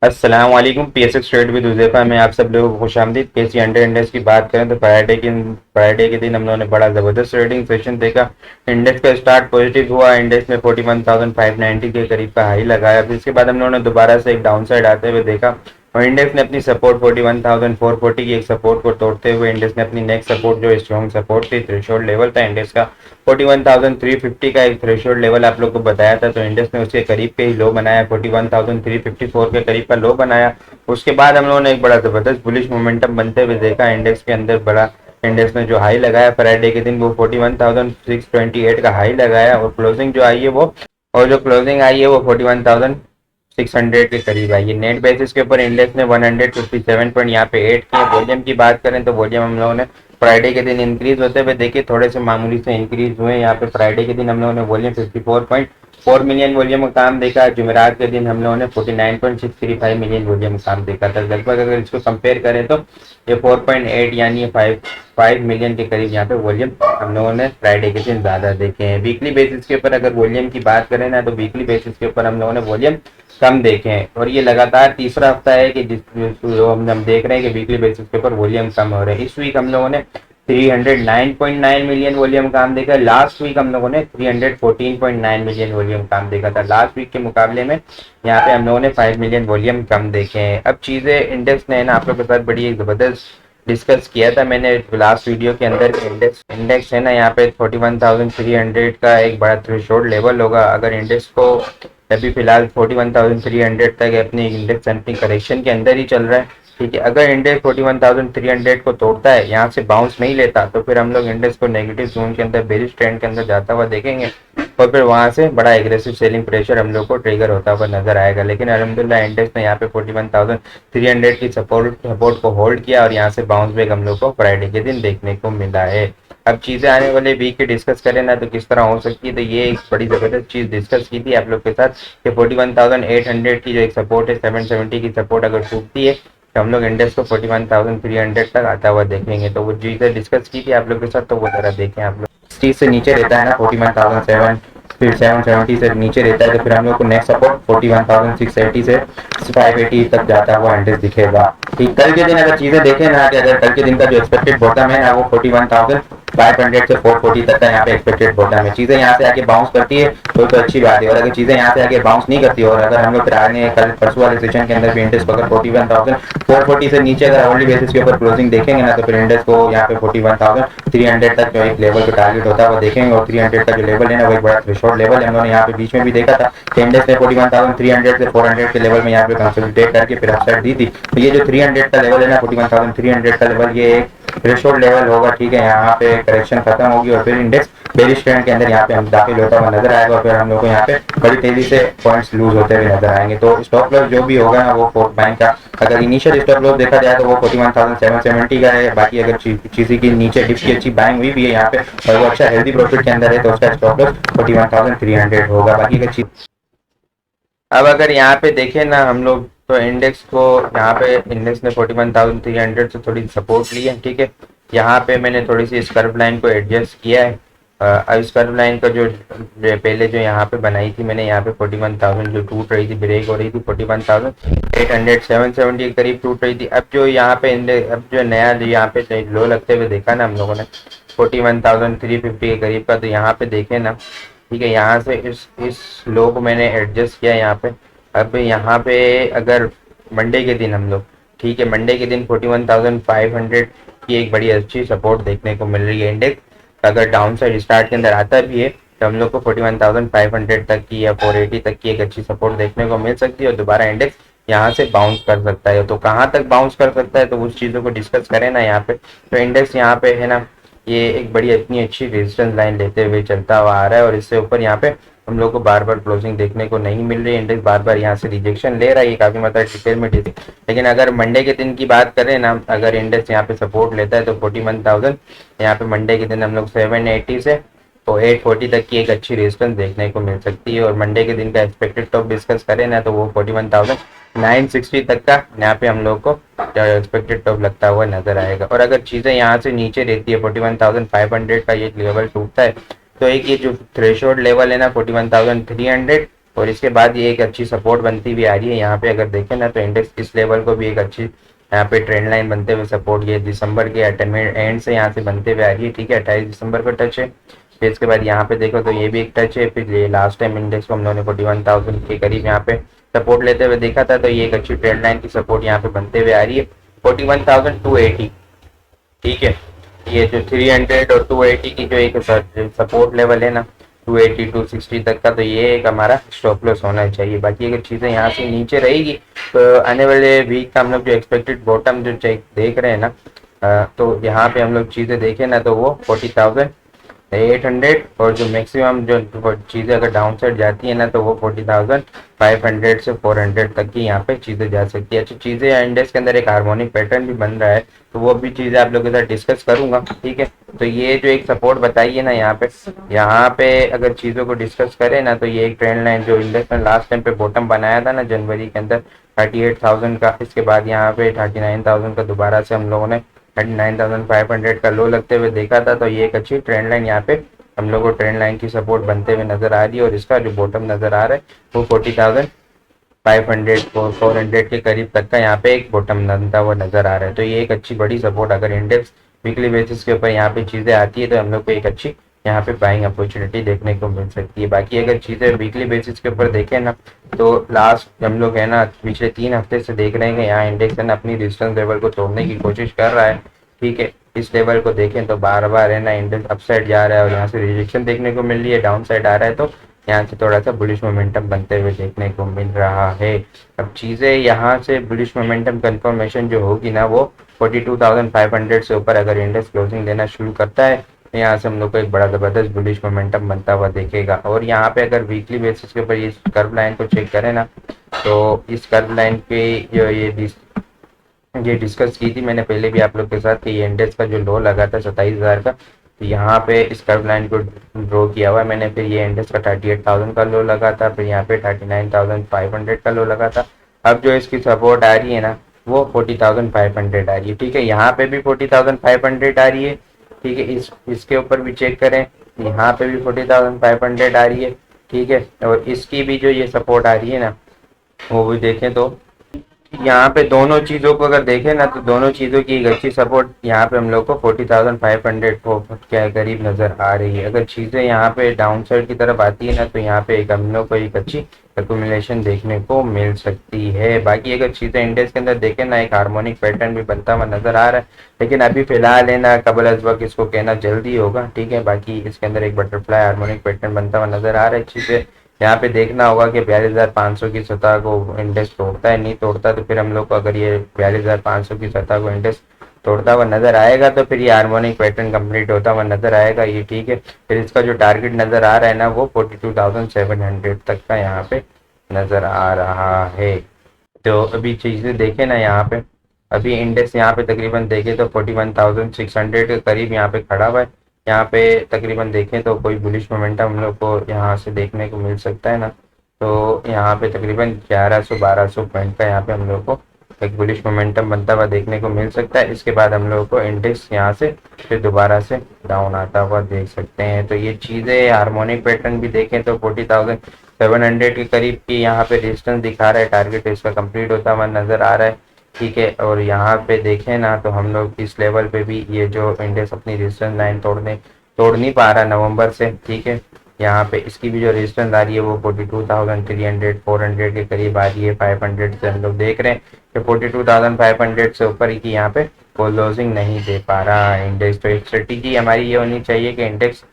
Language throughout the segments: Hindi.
अस्सलाम वालेकुम। पीएसएक्स ट्रेड विद हुज़ैफा में आप सब लोगों को खुशामदीद। पीएससी अंडर इंडेक्स की बात करें तो फ्राइडे के दिन हम लोगों ने बड़ा ज़बरदस्त ट्रेडिंग सेशन देखा। इंडेक्स का स्टार्ट पॉजिटिव हुआ, इंडेक्स ने 41,590 के करीब का हाई लगाया। फिर इसके बाद हम लोगों ने दोबारा से एक डाउन साइड आते हुए देखा और इंडेक्स ने अपनी सपोर्ट 41,440 की एक सपोर्ट को तोड़ते हुए इंडेक्स ने अपनी नेक्स्ट सपोर्ट जो स्ट्रॉन्ग सपोर्ट थी, थ्रेशोल्ड लेवल था इंडेक्स का 41,350 का एक थ्रेशोल्ड लेवल आप लोग को बताया था, तो इंडेक्स ने उसके करीब पे ही लो बनाया, 41,354 के करीब का लो बनाया। उसके बाद हम लोगों ने एक बड़ा जबरदस्त बुलिश मोमेंटम बनते हुए देखा इंडेक्स के अंदर। बड़ा इंडेक्स ने जो हाई लगाया फ्राइडे के दिन वो 41,628 का हाई लगाया और क्लोजिंग जो आई है वो और जो क्लोजिंग आई है वो 41,600 के करीब आई है। नेट बेसिस के ऊपर इंडेक्स ने 157 पॉइंट यहाँ पे ऐड किए। वॉल्यूम की बात करें तो वॉल्यूम हम लोगों ने फ्राइडे के दिन इंक्रीज होते हुए देखे, थोड़े से मामूली से इंक्रीज हुए। यहाँ पे फ्राइडे के दिन हम लोगों ने वॉल्यूम 54.4 मिलियन वॉल्यूम का काम देखा। जुमेरात के दिन हम लोगों ने 49.635 मिलियन वॉल्यूम का काम देखा था। लगभग अगर इसको कंपेयर करें तो ये 4.8 यानी 5 मिलियन के करीब यहाँ पे वॉल्यूम हम लोगों ने फ्राइडे के दिन ज़्यादा देखे हैं। वीकली बेसिस के ऊपर अगर वॉल्यूम की बात करें ना तो वीकली बेसिस के ऊपर हम लोगों ने वॉल्यूम कम देखे हैं और ये लगातार तीसरा हफ्ता है कि जो हम देख रहे हैं कि वीकली बेसिस के ऊपर वॉल्यूम कम हो रहे हैं। इस वीक हम लोगों ने 309.9 मिलियन वॉल्यूम काम देखा। लास्ट वीक हम लोगों ने 314.9 मिलियन वॉल्यूम काम देखा था। लास्ट वीक के मुकाबले में यहाँ पे हम लोगों ने 5 मिलियन वॉल्यूम कम देखे हैं। अब चीज़ें इंडेक्स ने ना आप लोगों के साथ बड़ी एक ज़बरदस्त डिस्कस किया था मैंने लास्ट वीडियो के अंदर। इंडेक्स इंडेक्स है ना यहाँ पे 41,300 का एक बड़ा थ्रेशोल्ड लेवल होगा। अगर इंडेक्स को अभी फिलहाल 41,300 तक अपनी इंडेक्स अपनी करेक्शन के अंदर ही चल रहा है, ठीक है। अगर इंडेक्स 41,300 को तोड़ता है, यहाँ से बाउंस नहीं लेता, तो फिर हम लोग इंडेक्स को नेगेटिव जोन के अंदर बेरिश ट्रेंड के अंदर जाता हुआ देखेंगे और फिर वहां से बड़ा एग्रेसिव सेलिंग प्रेशर हम लोग को ट्रिगर होता हुआ नजर आएगा। लेकिन अल्हम्दुलिल्लाह इंडेक्स ने यहाँ पे 41,300 की सपोर्ट को होल्ड किया और यहाँ से बाउंस बैक हम लोग को फ्राइडे के दिन देखने को मिला है। अब चीजें आने वाले वीक की डिस्कस करें ना तो किस तरह हो सकती है, तो ये एक बड़ी जबरदस्त चीज डिस्कस की थी आप लोग के साथ कि 41,800 की जो एक सपोर्ट है, 770 की सपोर्ट अगर टूटती है तो हम लोग इंडेक्स को 41,300 तक आता हुआ देखेंगे। तो वो चीजें डिस्कस की थी आप लोग के साथ, तो वो जरा देखें आप लोग। इस चीज से नीचे रहता है ना 41,700, फिर 770 से नीचे रहता है तो फिर हम लोग को नेक्स्ट सपोर्ट 41,680 से 580 तक जाता हुआ इंडेक्स दिखेगा। ठीक, कल के दिन अगर चीजें देखें ना कि अगर कल के दिन का जो एक्सपेक्टेड बॉटम है ना वो 41,500 से 440 तक का यहाँ पे एक्सपेक्टेड बॉटम है। चीजें यहाँ से आगे बाउंस करती है तो अच्छी बात है, और अगर चीजें यहाँ से आगे बाउंस नहीं करती और अगर हम लोग फिर आगे कल परसों वाले सेशन के अंदर भी इंडेक्स को अगर 41,440 से नीचे अगर होल्ड बेसिस के ऊपर क्लोजिंग देखेंगे ना तो फिर इंडेक्स को यहाँ पे 41,300 तक जो एक लेवल को टारगेट होता है वो देखेंगे। और 300 का जो लेवल है ना वो एक बड़ा थ्रेशोल्ड लेवल है। हम लोगों ने यहाँ पे बीच में भी देखा था कि इंडेक्स ने 41,300 से 400 के लेवल में यहाँ पे कंसोलिडेट करके फिर अपसाइड दी थी। तो ये जो 300 का लेवल है ना 41,300 का लेवल, ये एक थ्रेशोल्ड लेवल होगा, ठीक है। यहाँ पे करेक्शन खत्म होगी और फिर इंडेक्स बेरिश ट्रेंड के अंदर यहाँ पे हम दाखिल होता हुआ नजर आएगा और फिर हम लोग को यहाँ पे बड़ी तेजी से पॉइंट्स लूज होते हुए नजर आएंगे। तो स्टॉप लॉस जो भी होगा ना वो फोर्थ बैंक का अगर इनिशियल स्टॉप लॉस देखा जाए तो वो 41,770 का है। बाकी अगर चीज़ की नीचे डिप की अच्छी बाइंग हुई भी है यहाँ पे और वो अच्छा हेल्दी प्रॉफिट के अंदर है तो उसका स्टॉप लॉस 41,300 होगा। बाकी अगर अब अगर यहाँ पे देखें ना हम लोग तो इंडेक्स को यहाँ पे इंडेक्स ने 41,300 से थोड़ी सपोर्ट ली है, ठीक है। यहाँ पे मैंने थोड़ी सी इस कर्व लाइन को एडजस्ट किया है। अब इस कर्व लाइन का जो पहले जो यहाँ पे बनाई थी मैंने, यहाँ पे 41,000 जो टूट रही थी, ब्रेक हो रही थी 41,800 770 के करीब टूट रही थी। अब जो यहाँ पे अब जो नया जो यहाँ पे लो लगते हुए देखा ना हम लोगों ने 41,350 के करीब का, तो यहाँ पे देखे ना, ठीक है। यहाँ से इस लो को मैंने एडजस्ट किया यहाँ पे। अब यहाँ पे अगर मंडे के दिन हम लोग, ठीक है, मंडे के दिन 41,500 की एक बड़ी अच्छी सपोर्ट देखने को मिल रही है। इंडेक्स अगर डाउन साइड स्टार्ट के अंदर आता भी है तो हम लोग को 41,500 तक की या 480 तक की एक अच्छी सपोर्ट देखने को मिल सकती है और दोबारा इंडेक्स यहाँ से बाउंस कर सकता है। तो कहाँ तक बाउंस कर सकता है तो उस चीज़ों को डिस्कस करें ना यहाँ पे। तो इंडेक्स यहाँ पे है ना ये एक बड़ी इतनी अच्छी रेजिस्टेंस लाइन लेते हुए चलता हुआ आ रहा है और इससे ऊपर यहाँ पे हम लोग को बार बार क्लोजिंग देखने को नहीं मिल रही है। इंडेक्स बार बार यहाँ से रिजेक्शन ले रहा है, ये काफी मतलब डिटेल में लेकिन अगर मंडे के दिन की बात करें ना, अगर इंडेक्स यहाँ पे सपोर्ट लेता है तो 41,000 यहाँ पे मंडे के दिन हम लोग 780 से तो 840 तक की एक अच्छी रेजिस्टेंस देखने को मिल सकती है। और मंडे के दिन का एक्सपेक्टेड टॉप डिस्कस करें ना तो वो 41,960 तक का यहाँ पे हम लोग को एक्सपेक्टेड टॉप लगता हुआ नजर आएगा। और अगर चीजें यहाँ से नीचे रहती है 41,500 का ये लेवल टूटता है तो एक ये जो थ्रेशोल्ड लेवल है ना 41,300 और इसके बाद ये एक अच्छी सपोर्ट बनती हुई आ रही है। यहाँ पे अगर देखें ना तो इंडेक्स इस लेवल को भी एक अच्छी यहाँ पे ट्रेंड लाइन बनते हुए सपोर्ट, ये दिसंबर के एंड से यहाँ से बनते हुए आ रही है, ठीक है। 28 दिसंबर का टच है। फिर इसके बाद यहाँ पे देखो तो ये भी एक टच है। फिर ये लास्ट टाइम इंडेक्स को हम लोगों ने 41,000 के करीब यहाँ पे सपोर्ट लेते हुए देखा था, तो ये एक अच्छी ट्रेंड लाइन की सपोर्ट यहाँ पे बनते हुए आ रही है 41,280, ठीक है। ये जो 300 और 280 की जो एक सपोर्ट लेवल है ना 280 260 तक का, तो ये एक हमारा स्टॉप लॉस होना चाहिए। बाकी अगर चीज़ें यहाँ से नीचे रहेगी तो आने वाले वीक का हम लोग जो एक्सपेक्टेड बॉटम जो देख रहे हैं ना, तो यहाँ पे हम लोग चीज़ें देखें ना तो वो 40,800, और जो मैक्सिमम जो चीज़ें अगर डाउन साइड जाती है ना तो वो 40,500 से 400 तक की यहाँ पे चीज़ें जा सकती है। अच्छी चीज़ें इंडेक्स के अंदर एक हार्मोनिक पैटर्न भी बन रहा है, तो वो भी चीज़ें आप लोगों के साथ डिस्कस करूंगा, ठीक है। तो ये जो एक सपोर्ट बताई है ना यहाँ पे अगर चीज़ों को डिस्कस करें ना, तो ये एक ट्रेंड लाइन जो इंडेक्स ने लास्ट टाइम पे बॉटम बनाया था ना जनवरी के अंदर 38,000 का, इसके बाद यहाँ पे 39,000 का दोबारा से हम लोगों ने 39,500 का लो लगते हुए देखा था। तो ये एक अच्छी ट्रेंड लाइन यहाँ पे हम लोग को ट्रेंड लाइन की सपोर्ट बनते हुए नजर आ रही है, और इसका जो बॉटम नजर आ रहा है वो 40,500 400 के करीब तक का यहाँ पे एक बॉटम बनता हुआ नजर आ रहा है। तो ये एक अच्छी बड़ी सपोर्ट, अगर इंडेक्स वीकली बेसिस के ऊपर यहाँ पे चीजें आती है तो हम लोग को एक अच्छी यहाँ पे बाइंग अपॉर्चुनिटी देखने को मिल सकती है। बाकी अगर चीजें वीकली बेसिस के ऊपर देखें ना, तो लास्ट हम लोग है ना पिछले 3 हफ्ते से देख रहे हैं कि यहाँ इंडेक्स है ना अपनी रेजिस्टेंस लेवल को तोड़ने की कोशिश कर रहा है, ठीक है। इस लेवल को देखें तो बार बार है ना इंडेक्स अपसाइड जा रहा है और यहाँ से रिजेक्शन देखने को मिल रही है, डाउन साइड आ रहा है, तो यहाँ से थोड़ा सा बुलिश मोमेंटम बनते हुए देखने को मिल रहा है। अब चीज़ें यहाँ से बुलिश मोमेंटम कंफर्मेशन जो होगी ना वो 42,500 से ऊपर अगर इंडेक्स क्लोजिंग देना शुरू करता है तो यहाँ से हम लोग को एक बड़ा ज़बरदस्त बुलिश मोमेंटम बनता हुआ देखेगा। और यहाँ पे अगर वीकली बेसिस के ऊपर ये कर्व लाइन को चेक करें ना, तो इस कर्व लाइन पे जो ये डिस्कस की थी मैंने पहले भी आप लोग के साथ कि ये इंडेक्स का जो लो लगा था 27,000 का, तो यहाँ पे इस कर्व लाइन को ड्रॉ किया हुआ है मैंने। फिर ये इंडेक्स का 38,000 का लो लगा था, फिर यहाँ पे 39,500 का लो लगा था। अब जो इसकी सपोर्ट आ रही है ना वो 40,500 आ रही है, ठीक है। यहाँ पे भी 40,500 आ रही है, ठीक है। इसके ऊपर भी चेक करें, यहाँ पे भी 40,500 आ रही है, ठीक है। और इसकी भी जो ये सपोर्ट आ रही है ना वो भी देखें तो यहाँ पे दोनों चीज़ों को अगर देखें ना तो दोनों चीज़ों की एक अच्छी सपोर्ट यहाँ पे हम लोग को 40,500 के करीब नज़र आ रही है। अगर चीज़ें यहाँ पे डाउन साइड की तरफ आती है ना तो यहाँ पे एक हम लोग को एक अच्छी एक्यूमुलेशन देखने को मिल सकती है। बाकी अगर चीज़ें इंडेक्स के अंदर देखें ना एक हार्मोनिक पैटर्न भी बनता हुआ नज़र आ रहा है, लेकिन अभी फिलहाल है ना कबल अज वक्त इसको कहना जल्दी होगा, ठीक है। बाकी इसके अंदर एक बटरफ्लाई हार्मोनिक पैटर्न बनता हुआ नज़र आ रहा है। चीज़ें यहाँ पे देखना होगा कि 42,500 की सतह को इंडेक्स तोड़ता है, नहीं तोड़ता तो फिर हम लोग को अगर ये 42,500 की सतह को इंडेक्स तोड़ता हुआ नजर आएगा तो फिर ये हार्मोनिक पैटर्न कंप्लीट होता हुआ नजर आएगा, ये ठीक है। फिर इसका जो टारगेट नजर आ रहा है ना वो 42,700 तक का यहाँ पे नजर आ रहा है। तो अभी चीजें देखें ना यहाँ पे अभी इंडेक्स यहाँ पे तकरीबन देखें तो 41,600 के करीब यहाँ पे खड़ा हुआ है। यहाँ पे तकरीबन देखें तो कोई बुलिश मोमेंटम हम लोग को यहाँ से देखने को मिल सकता है ना, तो यहाँ पे तकरीबन 1100-1200 पॉइंट का यहाँ पे हम लोग को एक बुलिश मोमेंटम बनता हुआ देखने को मिल सकता है। इसके बाद हम लोगों को इंडेक्स यहाँ से फिर दोबारा से डाउन आता हुआ देख सकते हैं। तो ये चीज़ें हार्मोनिक पैटर्न भी देखें तो 40,700 के करीब की यहाँ पे रेजिस्टेंस दिखा रहा है, टारगेट इसका कंप्लीट होता हुआ नजर आ रहा है, ठीक है। और यहाँ पे देखें ना तो हम लोग इस लेवल पे भी ये जो इंडेक्स अपनी रेजिस्टेंस लाइन तोड़ नहीं पा रहा नवंबर से, ठीक है। यहाँ पे इसकी भी जो रेजिस्टेंस आ रही है वो 42,300 400 के करीब आ रही है। 500 से हम लोग देख रहे हैं कि 42,500 से ऊपर की यहाँ पे क्लोजिंग नहीं दे पा रहा इंडेक्स। तो एक स्ट्रेटेजी हमारी ये होनी चाहिए कि इंडेक्स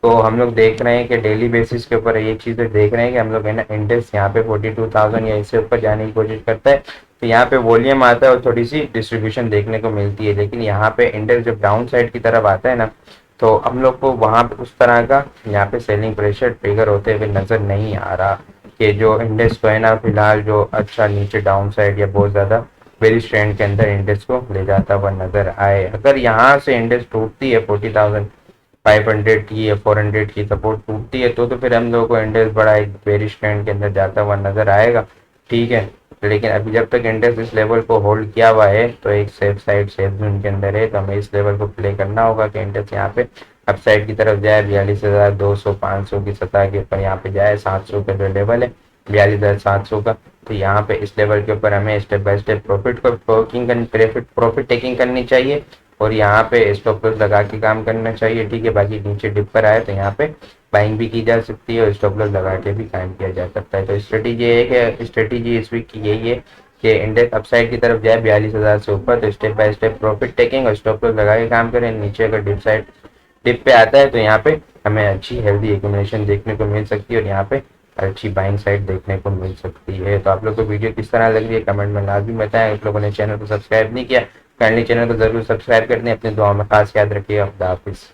तो हम लोग देख रहे हैं कि डेली बेसिस के ऊपर ये चीज़ें देख रहे हैं कि हम लोग है ना इंडेक्स यहाँ पे 42,000 या इससे ऊपर जाने की कोशिश करता है तो यहाँ पे वॉल्यूम आता है और थोड़ी सी डिस्ट्रीब्यूशन देखने को मिलती है। लेकिन यहाँ पे इंडेक्स जब डाउन साइड की तरफ आता है ना तो हम लोग को वहाँ पे उस तरह का यहाँ पे सेलिंग प्रेशर ट्रिगर होते हुए नजर नहीं आ रहा कि जो इंडेक्स को है ना फिलहाल जो अच्छा नीचे डाउन साइड या बहुत ज़्यादा बेरिश ट्रेंड के अंदर इंडेक्स को ले जाता हुआ नजर आए। अगर यहाँ से इंडेक्स टूटती है 40,500 की या 400 की सपोर्ट टूटती है तो फिर हम लोगों को इंडेक्स बड़ा एक बेरिश ट्रेंड के अंदर जाता हुआ नजर आएगा, ठीक है। लेकिन अभी जब तक इंडेक्स इस लेवल को होल्ड किया हुआ है तो एक सेफ साइड सेफ जोन के अंदर है, तो हमें इस लेवल को प्ले करना होगा कि इंडेक्स यहाँ पे अपसाइड की तरफ जाए 42,200 500 की सतह के ऊपर यहाँ पे जाए 700 का जो लेवल है 42,700 का। तो यहाँ पे इस लेवल के ऊपर हमें step by step profit taking करनी चाहिए और यहाँ पे स्टॉप लॉस लगा के काम करना चाहिए, ठीक है। बाकी नीचे डिप पर आए तो यहाँ पे बाइंग भी की जा सकती है और स्टॉप लॉस लगा के भी काम किया जा सकता है। तो स्ट्रेटेजी इस वीक की यही है कि इंडेक्स अपसाइड की तरफ जाए 42,000 से ऊपर, तो step by step profit taking और स्टॉप लॉस लगा के काम करें। नीचे अगर डिप पे आता है तो यहाँ पे हमें अच्छी हेल्दी एक्यूमुलेशन देखने को मिल सकती है और यहाँ पे अच्छी बाइंग साइड देखने को मिल सकती है। तो आप लोग को वीडियो किस तरह लग रही है कमेंट में लाजमी बताएं। आप लोगों ने चैनल को सब्सक्राइब नहीं किया, काइंडली चैनल को जरूर सब्सक्राइब कर दें। अपने दुआ में खास याद रखिएगा। खुदा हाफिज़।